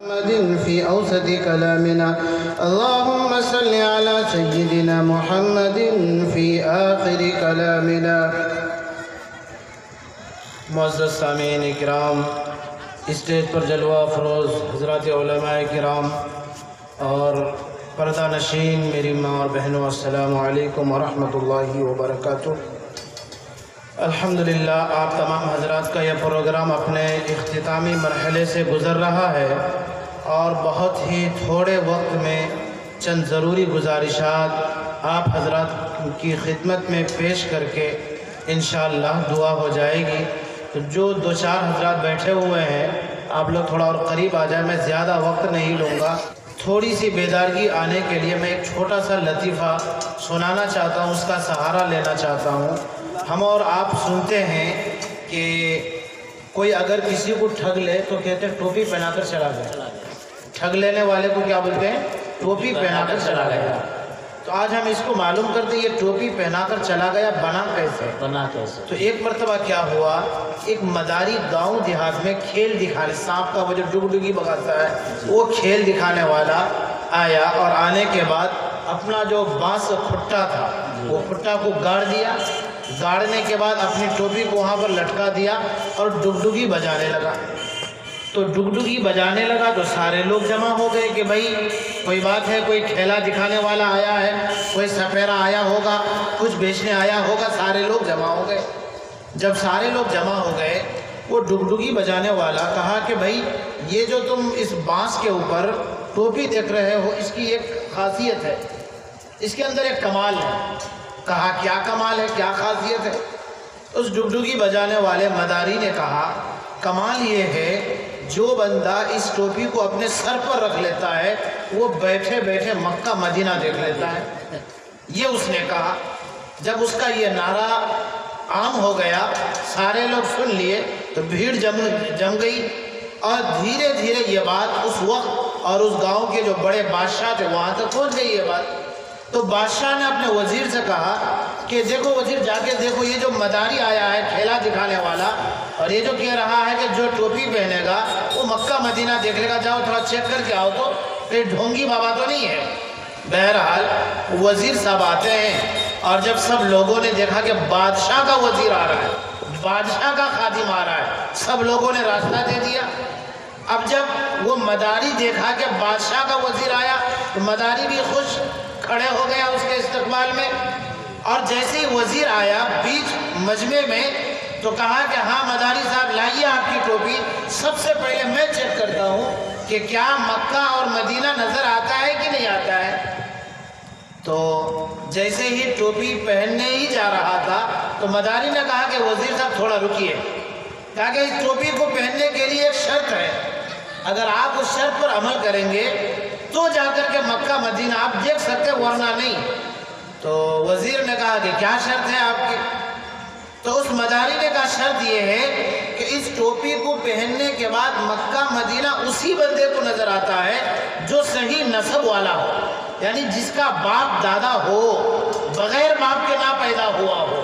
محمد في أوسط كلامنا اللهم صل على سيدنا محمد في آخر كلامنا۔ معزز سامعین اکرام، اسٹیج پر جلوہ افروز حضرات علماء کرام اور پردہ نشین میری ماں اور بہنوں، السلام علیکم ورحمۃ اللہ وبرکاتہ۔ الحمدللہ آپ تمام حضرات کا یہ پروگرام اپنے اختتامی مرحلے سے گزر رہا ہے اور بہت ہی تھوڑے وقت میں چند ضروری گزارشات آپ حضرات کی خدمت میں پیش کر کے انشاءاللہ دعا ہو جائے گی۔ تو جو دو چار حضرات بیٹھے ہوئے ہیں آپ لوگ تھوڑا اور قریب آ جائیں، میں زیادہ وقت نہیں لوں گا۔ تھوڑی سی بیدارگی آنے کے لیے میں ایک چھوٹا سا لطیفہ سنانا چاہتا ہوں، اس کا سہارا لینا چاہتا ہوں۔ ہم اور آپ سنتے ہیں کہ کوئی اگر کسی کو ٹھگ لے تو کہتے ہیں ٹوپی پہنا کر چلا گیا۔ ٹھگ لینے والے کو کیا بولتے ہیں؟ ٹوپی پہنا کر چلا گیا۔ تو آج ہم اس کو معلوم کرتے ہیں یہ ٹوپی پہنا کر چلا گیا بنا کیسے؟ تو ایک مرتبہ کیا ہوا، ایک مداری گاؤں دیہات میں کھیل دکھانے، سانپ کا وہ جو ڈگ ڈگی بگاتا ہے وہ کھیل دکھانے والا آیا، اور آنے کے بعد اپنا جو بانس کھٹا تھا وہ کھٹا کو گاڑ دیا۔ گاڑنے کے بعد اپنی ٹوپی کو وہاں پر لٹکا دیا اور ڈگڈگی بجانے لگا۔ تو ڈگڈگی بجانے لگا تو سارے لوگ جمع ہو گئے کہ بھائی کوئی بات ہے، کوئی کھیلا دکھانے والا آیا ہے، کوئی سپیرا آیا ہوگا، کچھ بیچنے آیا ہوگا۔ سارے لوگ جمع ہو گئے۔ جب سارے لوگ جمع ہو گئے وہ ڈگڈگی بجانے والا کہا کہ بھائی یہ جو تم اس بانس کے اوپر ٹوپی دیکھ رہے ہو اس کی ایک خاصیت ہے، اس کے اندر ایک کمال ہے۔ کہا کیا کمال ہے، کیا خاصیت ہے؟ اس ڈگڈگی بجانے والے مداری نے کہا کمال یہ ہے جو بندہ اس ٹوپی کو اپنے سر پر رکھ لیتا ہے وہ بیٹھے بیٹھے مکہ مدینہ دیکھ لیتا ہے۔ یہ اس نے کہا۔ جب اس کا یہ نعرہ عام ہو گیا، سارے لوگ سن لیے تو بھیڑ جم گئی، اور دھیرے دھیرے یہ بات اس وقت اور اس گاؤں کے جو بڑے بادشاہ تھے وہاں تک پہنچ گئی یہ بات۔ تو بادشاہ نے اپنے وزیر سے کہا کہ دیکھو وزیر، جا کے دیکھو یہ جو مداری آیا ہے کھیلا دکھانے والا، اور یہ جو کہہ رہا ہے کہ جو ٹوپی پہنے گا وہ مکہ مدینہ دیکھ لے گا، جاؤ تھوڑا چیک کر کے آؤ تو پھر ڈھونگی بابا تو نہیں ہے۔ بہرحال وزیر صاحب آتے ہیں، اور جب سب لوگوں نے دیکھا کہ بادشاہ کا وزیر آ رہا ہے، بادشاہ کا خادم آ رہا ہے، سب لوگوں نے راستہ دے دیا۔ اب جب وہ مداری دیکھا کہ بادشاہ کا وزیر آیا تو مداری بھی خوش کھڑے ہو گیا اس کے استقبال میں، اور جیسے ہی وزیر آیا بیچ مجمع میں تو کہا کہ ہاں مداری صاحب لائیے آپ کی ٹوپی، سب سے پہلے میں چیک کرتا ہوں کہ کیا مکہ اور مدینہ نظر آتا ہے کہ نہیں آتا ہے۔ تو جیسے ہی ٹوپی پہننے ہی جا رہا تھا تو مداری نے کہا کہ وزیر صاحب تھوڑا رکیے، کہا کہ اس ٹوپی کو پہننے کے لیے ایک شرط ہے، اگر آپ اس شرط پر عمل کریں گے تو جا کر کے مکہ مدینہ آپ دیکھ سکتے ورنہ نہیں۔ تو وزیر نے کہا کہ کیا شرط ہے آپ کی؟ تو اس مداری نے کہا شرط یہ ہے کہ اس ٹوپی کو پہننے کے بعد مکہ مدینہ اسی بندے کو نظر آتا ہے جو صحیح نسب والا ہو، یعنی جس کا باپ دادا ہو، بغیر باپ کے نہ پیدا ہوا ہو،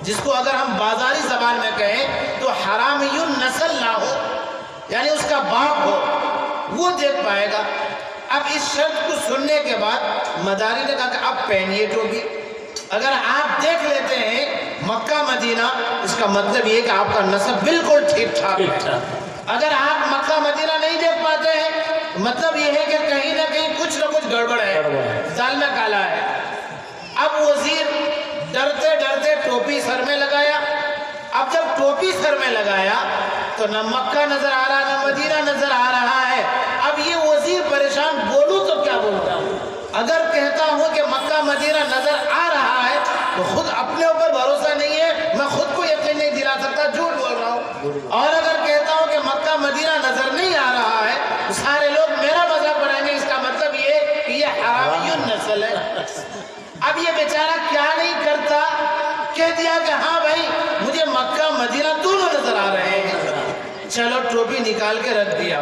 جس کو اگر ہم بازاری زبان میں کہیں تو حرامی النسل نہ ہو، یعنی اس کا باپ ہو، وہ دیکھ پائے گا۔ اب اس شرط کو سننے کے بعد مداری نے کہا کہ اب پہنیے ٹوپی، اگر آپ دیکھ لیتے ہیں مکہ مدینہ اس کا مطلب یہ کہ آپ کا نسب بالکل ٹھیک ٹھاک ہے، اگر آپ مکہ مدینہ نہیں دیکھ پاتے ہیں مطلب یہ ہے کہ کہیں نہ کہیں کچھ نہ کچھ گڑبڑ ہے، دال میں کالا ہے۔ اب وزیر ڈرتے ڈرتے ٹوپی سر میں لگایا۔ اب جب ٹوپی سر میں لگایا تو نہ مکہ نظر آ رہا نہ مدینہ نظر آ رہا ہے۔ اب یہ وزیر پریشان، بولوں تو کیا بولتا ہوں؟ اگر کہتا ہوں کہ مکہ مدینہ نظر آ رہا ہے تو خود اپنے اوپر بھروسہ نہیں ہے، میں خود کو یقین نہیں دلا سکتا، جھوٹ بول رہا ہوں۔ اور اگر کہتا ہوں کہ مکہ مدینہ نظر نہیں آ رہا ہے تو سارے لوگ میرا مذہب پڑھیں گے، اس کا مطلب یہ کہ یہ حرامی النسل ہے۔ اب یہ بیچارہ کیا نہیں کرتا، کہہ دیا کہ ہاں بھائی مجھے مکہ مدینہ دونوں نظر آ رہے ہیں، چلو ٹوپی نکال کے رکھ دیا۔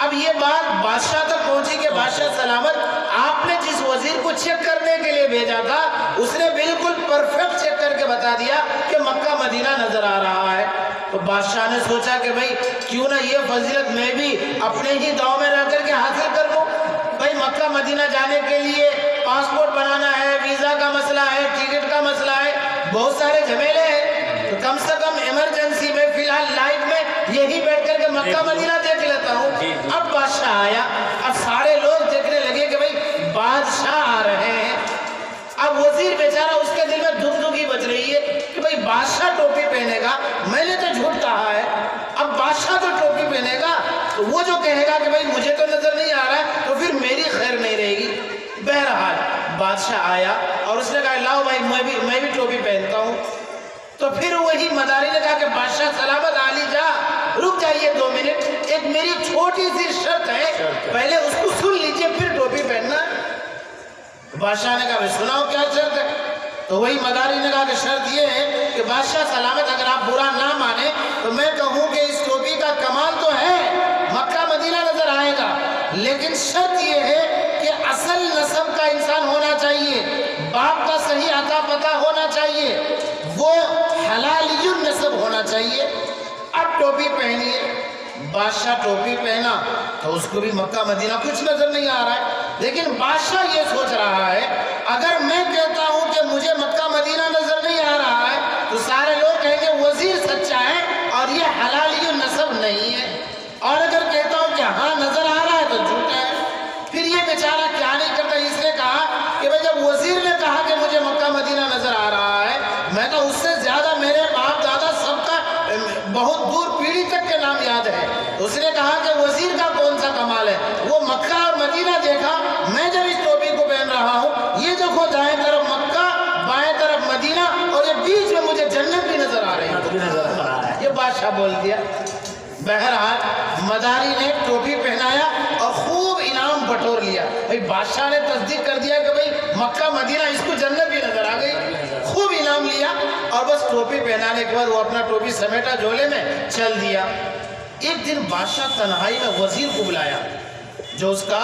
اب یہ بات بادشاہ تک پہنچی کہ بادشاہ سلامت، آپ نے جس وزیر کو چیک کرنے کے لیے بھیجا تھا اس نے بالکل پرفیکٹ چیک کر کے بتا دیا کہ مکہ مدینہ نظر آ رہا ہے۔ تو بادشاہ نے سوچا کہ بھائی کیوں نہ یہ فضیلت میں بھی اپنے ہی گاؤں میں رہ مکہ مدینہ جانے کے لیے پاسپورٹ بنانا ہے، ویزا کا مسئلہ ہے، ٹکٹ کا مسئلہ ہے، بہت سارے جھمیلے ہیں، تو کم سے کم ایمرجنسی میں فی الحال لائف میں یہی بیٹھ کر کے مکہ مدینہ دیکھ لیتا ہوں۔ اب بادشاہ آیا، اب سارے لوگ دیکھنے لگے کہ بھئی بادشاہ آ رہے ہیں۔ اب وزیر بیچارہ اس کے دل میں دھک دھکی بچ رہی ہے کہ بھئی بادشاہ ٹوپی پہنے گا، میں نے تو جھوٹ کہا ہے، اب بادشاہ تو ٹوپی پہنے گا تو وہ جو کہے گا کہ بھئی مجھے تو نظر نہیں آ رہا ہے تو پھر میری خیر نہیں رہے گی۔ بہرحال بادشاہ آیا اور اس نے کہا لاؤ بھائی میں بھی ٹوپی پہنتا ہوں۔ تو پھر وہی مداری نے کہا کہ بادشاہ سلامت عالی جا، رک جائیے 2 منٹ، ایک میری چھوٹی سی شرط ہے، پہلے اس کو سن لیجئے پھر ٹوپی پہننا۔ بادشاہ نے کہا بھائی سناؤ کیا شرط ہے؟ تو وہی مداری نے کہا کہ شرط یہ ہے کہ بادشاہ سلامت اگر آپ برا نہ مانے تو میں کہوں کہ اس ٹوپی کا کمال تو ہے، مکہ مدینہ نظر آئے گا، لیکن شرط یہ ہے کہ اصل نسب کا انسان ہونا چاہیے، باپ کا صحیح عطا پتہ ہونا چاہیے، وہ حلالی النسب ہونا چاہیے۔ اب ٹوپی پہنیے۔ بادشاہ ٹوپی پہنا تو اس کو بھی مکہ مدینہ کچھ نظر نہیں آ رہا ہے، لیکن بادشاہ یہ سوچ رہا ہے اگر میں کہتا ہوں کہ مجھے مکہ مدینہ نظر نہیں آ رہا ہے تو سارے لوگ کہیں گے وزیر سچا ہے اور یہ حلالی النسب نہیں ہے، اور اگر کہتا ہوں کہ ہاں نظر آ رہا ہے تو جھوٹا ہے۔ پھر یہ بیچارہ کیا نہیں کرتا، اس نے کہا کہ بھئی جب وزیر نے کہا کہ مجھے مکہ مدینہ نظر آ رہا ہے، میں تو اس سے زیادہ میرے باپ دادا سب کا بہت دور پیڑھی تک کے نام یاد ہے۔ اس نے کہا کہ وزیر کا کون سا کمال ہے، وہ مکہ اور مدینہ دیکھا، میں جب اس ٹوپی کو پہن رہا ہوں یہ دیکھو دائیں طرف مکہ بائیں طرف مدینہ اور یہ بیچ میں مجھے جنت بھی نظر آ رہی ہے، یہ بادشاہ بول دیا۔ بہرحال مداری نے ٹوپی پہنایا اور خوب انعام بٹور لیا، بھئی بادشاہ نے تصدیق کر دیا کہ بھئی مکہ مدینہ اس کو جنت بھی نظر آ گئی، خوب انعام لیا اور بس ٹوپی پہنانے کے بعد وہ اپنا ٹوپی سمیٹا جھولے میں چل دیا۔ ایک دن بادشاہ تنہائی میں وزیر کو بلایا جو اس کا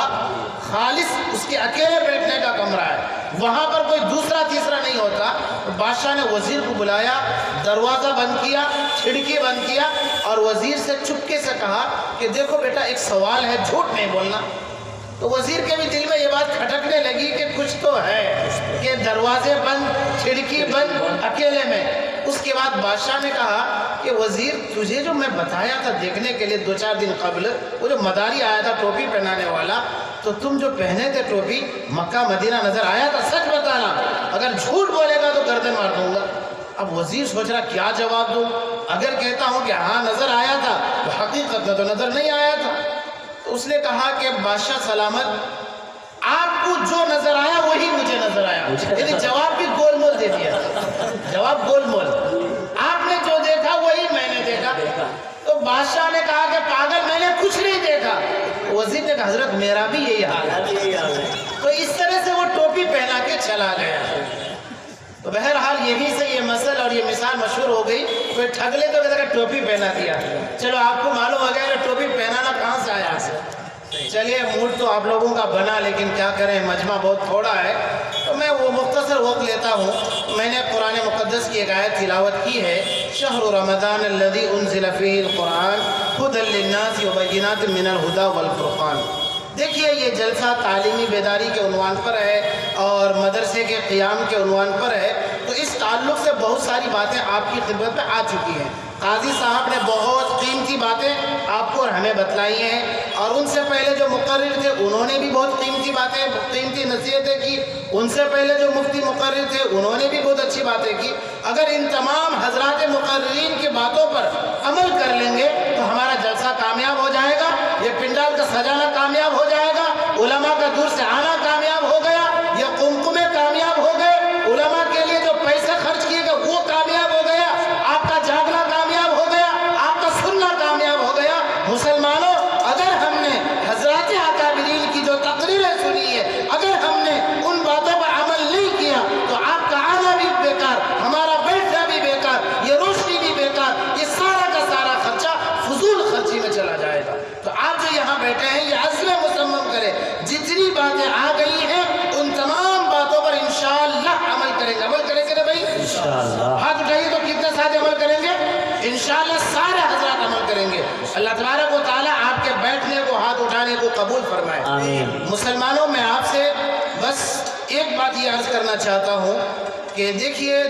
خالص اس کے اکیلے بیٹھنے کا کمرہ ہے، وہاں پر کوئی دوسرا تیسرا نہیں ہوتا۔ بادشاہ نے وزیر کو بلایا، دروازہ بند کیا، کھڑکی بند کیا اور وزیر سے چپکے سے کہا کہ دیکھو بیٹا ایک سوال ہے، جھوٹ نہیں بولنا۔ تو وزیر کے بھی دل میں یہ بات کھٹکنے لگی کہ کچھ تو ہے کہ دروازے بند، کھڑکی بند، اکیلے میں۔ اس کے بعد بادشاہ نے کہا کہ وزیر تجھے جو میں بتایا تھا دیکھنے کے لیے 2-4 دن قبل، وہ جو مداری آیا تھا ٹوپی پہنانے والا، تو تم جو پہنے تھے ٹوپی مکہ مدینہ نظر آیا تھا، سچ بتانا، اگر جھوٹ بولے گا تو گردن مار دوں گا۔ اب وزیر سوچ رہا کیا جواب دوں، اگر کہتا ہوں کہ ہاں نظر آیا تھا تو حقیقت میں تو نظر نہیں آیا تھا۔ تو اس نے کہا کہ بادشاہ سلامت آپ کو جو نظر آیا وہی مجھے نظر آیا، یعنی جواب بھی گول مول دے دیا، جواب گول مول، آپ نے جو دیکھا وہی میں نے دیکھا۔ تو بادشاہ نے کہا کہ پاگل میں نے کچھ نہیں دیکھا۔ وزیر نے کہا حضرت میرا بھی یہی حال ہے۔ تو اس طرح سے وہ ٹوپی پہنا کے چلا گیا۔ تو بہرحال یہی سے یہ مسئلہ اور یہ مثال مشہور ہو گئی، کوئی ٹھگلے تو کہتا کہ ٹوپی پہنا دیا۔ چلو آپ کو معلوم ہو گیا کہ ٹوپی پہنانا کہاں سے آیا۔ چلیے موڈ تو آپ لوگوں کا بنا، لیکن کیا کریں مجمع بہت تھوڑا ہے تو میں وہ مختصر وقت لیتا ہوں۔ میں نے قرآن مقدس کی ایک آیت تلاوت کی ہے، شہر رمضان الذی انزل فیہ القرآن ھدی للناس وبینات من الھدی والفرقان۔ دیکھیے یہ جلسہ تعلیمی بیداری کے عنوان پر ہے اور مدرسے کے قیام کے عنوان پر ہے، تو اس تعلق سے بہت ساری باتیں آپ کی خدمت میں آ چکی ہیں۔ قاضی صاحب نے بہت قیمتی باتیں آپ کو اور ہمیں بتلائی ہیں، اور ان سے پہلے جو مقرر تھے انہوں نے بھی بہت قیمتی باتیں، قیمتی نصیحتیں کی، ان سے پہلے جو مفتی مقرر تھے انہوں نے بھی بہت اچھی باتیں کی۔ اگر ان تمام حضرات مقررین کی باتوں پر عمل کر لیں گے تو ہمارا جلسہ کامیاب ہو جائے گا، یہ پنڈال کا سجانا کامیاب ہو جائے گا، علماء کا دور سے آنا کامیاب ہو گیا، یہ قمقمے کامیاب ہو گئے، علماء کے لیے جو پیسے خرچ کیے گئے وہ کامیاب ہو گیا، آپ کا جاگنا کامیاب ہو گیا، آپ کا سننا کامیاب ہو گیا۔ مسلمانوں اگر ہم نے حضرات اکابرین کی جو تقریریں سنی ہے، اگر ہم نے ان باتوں پر عمل نہیں کیا تو آپ کا آنا بھی بیکار، ہمارا بیٹھنا بھی بیکار، یہ روشنی بھی بیکار، یہ سارا کا سارا خرچہ فضول خرچی میں چلا جائے گا۔ تو آپ جو یہاں بیٹھے ہیں یہ عزم مصمم کریں، جتنی باتیں آ گئی ہیں ان تمام باتوں پر انشاءاللہ عمل کریں گے۔ عمل کریں گے نا بھائی؟ انشاءاللہ۔ ہاتھ اٹھائیے تو کتنے ساتھ عمل کریں گے؟ انشاءاللہ سارے حضرات عمل کریں گے۔ اللہ تبارک و تعالیٰ آپ کے بیٹھنے کو، ہاتھ اٹھانے کو قبول فرمائے آمین۔ مسلمانوں میں آپ سے بس ایک بات یہ عرض کرنا چاہتا ہوں کہ دیکھیے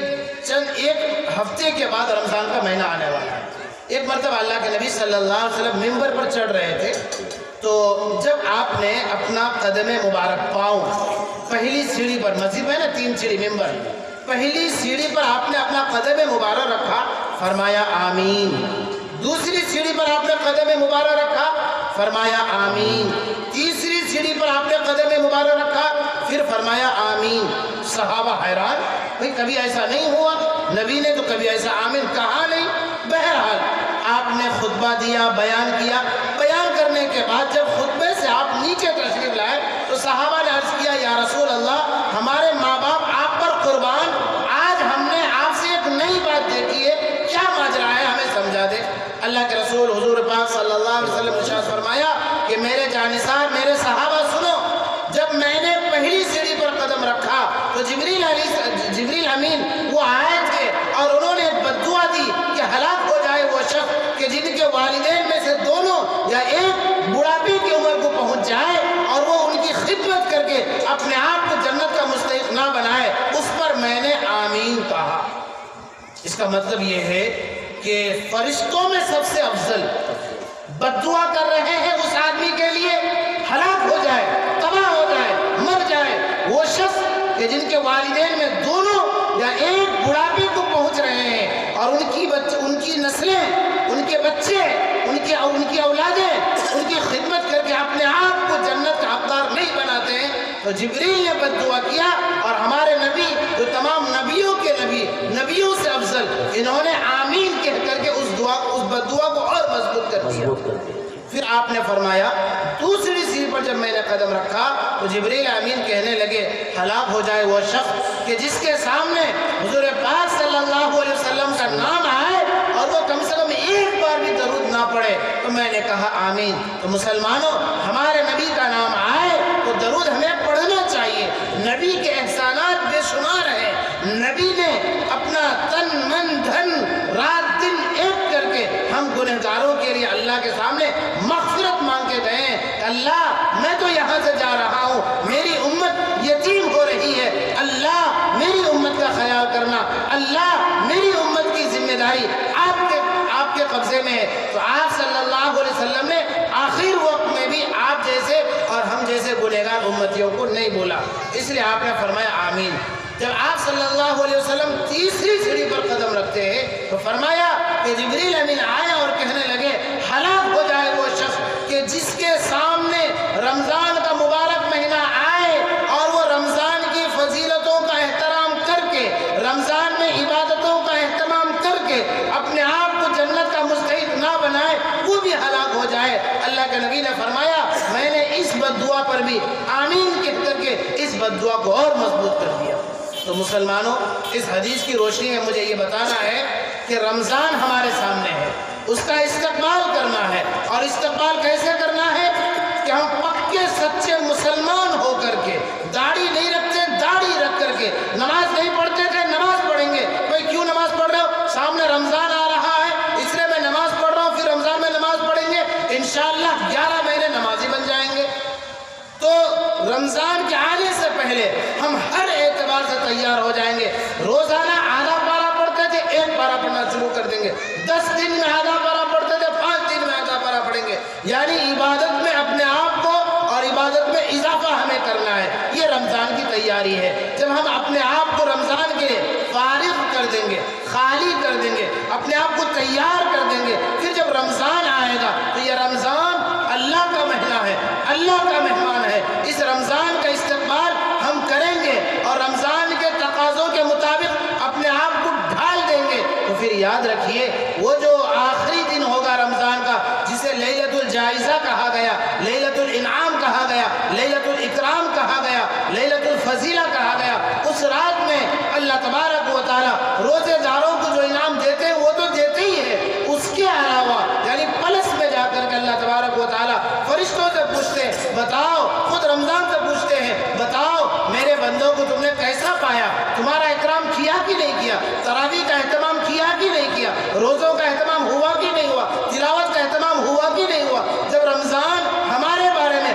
چند ایک ہفتے کے بعد رمضان کا مہینہ آنے والا ہے۔ ایک مرتبہ اللہ کے نبی صلی اللہ علیہ وسلم ممبر پر چڑھ رہے تھے، تو جب آپ نے اپنا قدم مبارک پاؤں پہلی سیڑھی پر، مسجد میں نا 3 سیڑھی ممبر، پہلی سیڑھی پر آپ نے اپنا قدم مبارک رکھا، فرمایا آمین۔ دوسری سیڑھی پر آپ نے قدم مبارک رکھا، فرمایا آمین۔ تیسری سیڑھی پر آپ نے قدم مبارک رکھا، پھر فرمایا آمین۔ صحابہ حیران، بھئی کبھی ایسا نہیں ہوا، نبی نے تو کبھی ایسا آمین کہا نہیں۔ بہرحال آپ نے خطبہ دیا، بیان کیا، بیان کرنے کے بعد جب خطبے سے آپ نیچے تشریف لائے تو صحابہ نے عرض کیا یا رسول اللہ، ہمارے ماں باپ آپ پر قربان، آج ہم نے آپ سے ایک نئی بات دیکھی ہے، کیا ماجرا ہے ہمیں سمجھا دے۔ اللہ کے رسول حضور پاک صلی اللہ علیہ وسلم نے ارشاد فرمایا کہ میرے جانثار، میرے صحابہ سنو، جب میں نے پہلی سیڑھی پر قدم رکھا تو جبریل امین وہ آئے تھے اور انہوں نے بد دعا دی کہ ہلاک ہو جائے وہ شخص کہ جن کے والدین میں سے دونوں یا ایک بڑھاپے کی عمر کو پہنچ جائے اور وہ ان کی خدمت کر کے اپنے آپ کو جنت کا مستحق نہ بنائے، اس پر میں نے آمین کہا۔ اس کا مطلب یہ ہے کہ فرشتوں میں سب سے افضل بد دعا کر رہے ہیں اس آدمی کے لیے ہلاک ہو جائے، تباہ ہو جائے، مر جائے وہ شخص کہ جن کے والدین میں دونوں یا ایک بڑھاپے کو پہنچ رہے ہیں اور ان کی نسلیں، ان کے بچے، ان کی اولادیں ان کی خدمت کر کے اپنے آپ کو جنت کا حقدار نہیں بناتے ہیں۔ تو جبریل نے بد دعا کیا اور ہمارے نبی جو تمام نبیوں کے نبی، نبیوں سے افضل، انہوں نے آمین کہہ کر کے اس بد دعا کو اور مضبوط کر دیا۔ پھر آپ نے فرمایا دوسری سیڑھی پر جب میں نے قدم رکھا تو جبریل امین کہنے لگے ہلاک ہو جائے وہ شخص کہ جس کے سامنے حضور پاک صلی اللہ علیہ وسلم کا نام آئے اور وہ کم سے کم ایک بار بھی درود نہ پڑھے۔ تو میں نے کہا آمین۔ تو مسلمانوں، ہمارے نبی کا نام آئے تو درود ہمیں پڑھنا چاہیے۔ نبی کے احسانات بے شمار ہیں، نبی نے اپنا تن من دھن رات دن ایک کر کے ہم گنہگاروں کے لیے اللہ کے سامنے مغفرت مانگ کے گئے ہیں کہ اللہ میں تو یہاں سے جا رہا ہوں، میری امت یتیم ہو رہی ہے، اللہ میری امت کا خیال کرنا، اللہ میری امت کی ذمہ داری آپ کے قبضے میں ہے۔ تو آپ صلی اللہ علیہ وسلم نے آخر وقت میں بھی آپ جیسے اور ہم جیسے گنہگار امتیوں کو نہیں بولا، اس لیے آپ نے فرمایا آمین۔ جب آپ صلی اللہ علیہ وسلم تیسری سیڑھی پر قدم رکھتے ہیں تو فرمایا کہ جبریل امین آئے اور کہنے لگے ہلاک ہو جائے وہ شخص کہ جس کے سامنے رمضان کا مبارک مہینہ آئے اور وہ رمضان کی فضیلتوں کا احترام کر کے، رمضان میں عبادتوں کا اہتمام کر کے اپنے آپ کو جنت کا مستحق نہ بنائے، وہ بھی ہلاک ہو جائے۔ اللہ کے نبی نے فرمایا میں نے اس بد دعا پر بھی آمین کہہ کر کے اس بد دعا کو اور مضبوط کر دیا۔ تو مسلمانوں، اس حدیث کی روشنی میں مجھے یہ بتانا ہے کہ رمضان ہمارے سامنے ہے، اس کا استقبال کرنا ہے، اور استقبال کیسے کرنا ہے کہ ہم پکے سچے مسلمان ہو کر کے، داڑھی نہیں رکھتے داڑھی رکھ کر کے، نماز نہیں پڑھتے تھے نماز پڑھیں گے۔ کوئی کیوں نماز پڑھ رہے ہو؟ سامنے رمضان آ رہا ہے اس لیے میں نماز پڑھ رہا ہوں، پھر رمضان میں نماز پڑھیں گے، انشاءاللہ 11 مہینے نمازی بن جائیں گے۔ تو رمضان کے آنے سے پہلے ہم ہر اعتبار سے تیار ہو جائیں گے۔ روزانہ آدھا پارہ پڑھتے تھے، 1 پارہ پڑھنا شروع کر دیں گے۔ 10 دن میں آدھا پارہ پڑھتے تھے، 5 دن میں آدھا پارہ پڑھیں گے۔ یعنی عبادت میں اپنے آپ کو اور عبادت میں اضافہ ہمیں کرنا ہے، یہ رمضان کی تیاری ہے۔ جب ہم اپنے آپ کو رمضان کے فارغ کر دیں گے، خالی کر دیں گے، اپنے آپ کو تیار کر دیں گے، پھر جب رمضان آئے گا تو یہ رمضان اللہ کا مہینہ ہے، اللہ کا مہمان ہے۔ اس رمضان کا استقبال ہم کریں گے اور رمضان کے تقاضوں کے مطابق اپنے آپ کو ڈھال دیں گے تو پھر یاد رکھیے وہ جو آخری دن ہوگا رمضان کا، جسے لیلۃ الجائزہ کہا گیا، لیلۃ الانعام کہا گیا، لیلۃ الاکرام کہا گیا، لیلۃ الفضیلہ کہا گیا، اس رات میں اللہ تبارک و تعالی روزے داروں کو جو انعام دیتے ہیں وہ تو دیتے ہی ہے، اس کے علاوہ یعنی پلس میں جا کر کے اللہ تبارک و تعالی فرشتوں سے پوچھتے ہیں، بتاؤ، خود رمضان سے پوچھتے ہیں، بتاؤ میرے بندوں کو تم نے کیسا پایا، تمہارا اکرام کیا کہ نہیں کیا، تراویح کا اہتمام کیا کہ نہیں کیا، روزوں کا اہتمام ہوا کہ نہیں ہوا، تلاوت کا اہتمام ہوا کہ نہیں ہوا۔ جب رمضان ہمارے بارے میں